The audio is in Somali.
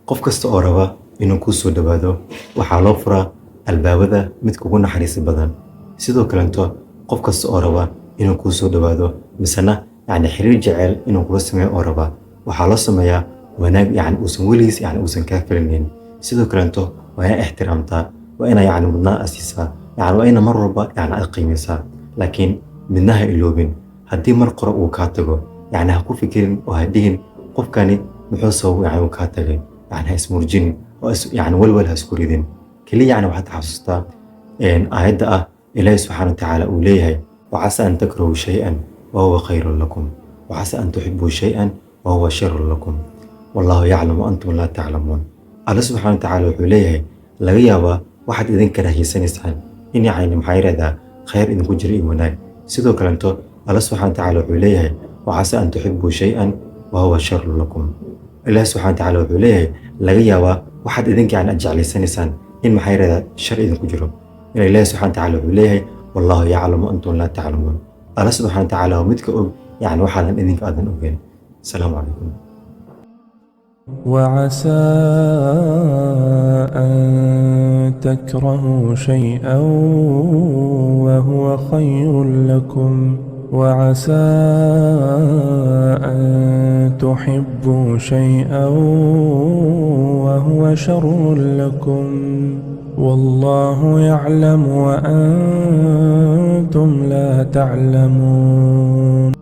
qof kasta oo raba inuu ku soo dhawaado waxaa loo furaa albaabada mid kugu naxariis badan sidoo kaleeto qof kasta oo raba inuu ku soo dhawaado misana xiriir jecel inuu kula sameeyo oo raba waxaa loo sameeyaa wanaag uusan weligiis uusan kaa filanin sidoo kaleeto waa inaad ixtiraamtaa waa inaad mudnaan asiisaa waa ina mar walba aad qiimeysaa laakiin midna ha iloobin haddii mar qore uu kaa tago ha ku fikirin oo ha dhihin qofkani muxuu sabab uu kaa tagay ha ismurjinin oo walwal ha isku ridin kaliya waxaad xasuustaa aayadda ah ilaahi subxaana watacaala uu leeyahay وعسى أن تكرهوا شيئا وهو خير لكم وعسى أن تحبوا شيئا وهو شر لكم والله يعلم وأنتم لا تعلمون الله سبحانه وتعالى وحوليه لغيابا واحد إذن كرهي سنسان إن محايرة خير إن كجري مناك سيدو كلامتو الله سبحانه وتعالى وحوليه وعسى أن تحبوا شيئا وهو شر لكم الله سبحانه وتعالى وحوليه لغيابا واحد إذن كان أجعل سنسان إن محايرة شر إذن كجرو إن الله سبحانه وتعالى وحوليه والله يعلم وأنتم لا تعلمون الله سبحانه وتعالى ومدك وحالا إذنك أذن أبين السلام عليكم وعسى أن تكرهوا شيئا وهو خير لكم وعسى أن تحبوا شيئا وهو شر لكم والله يعلم وأنتم لا تعلمون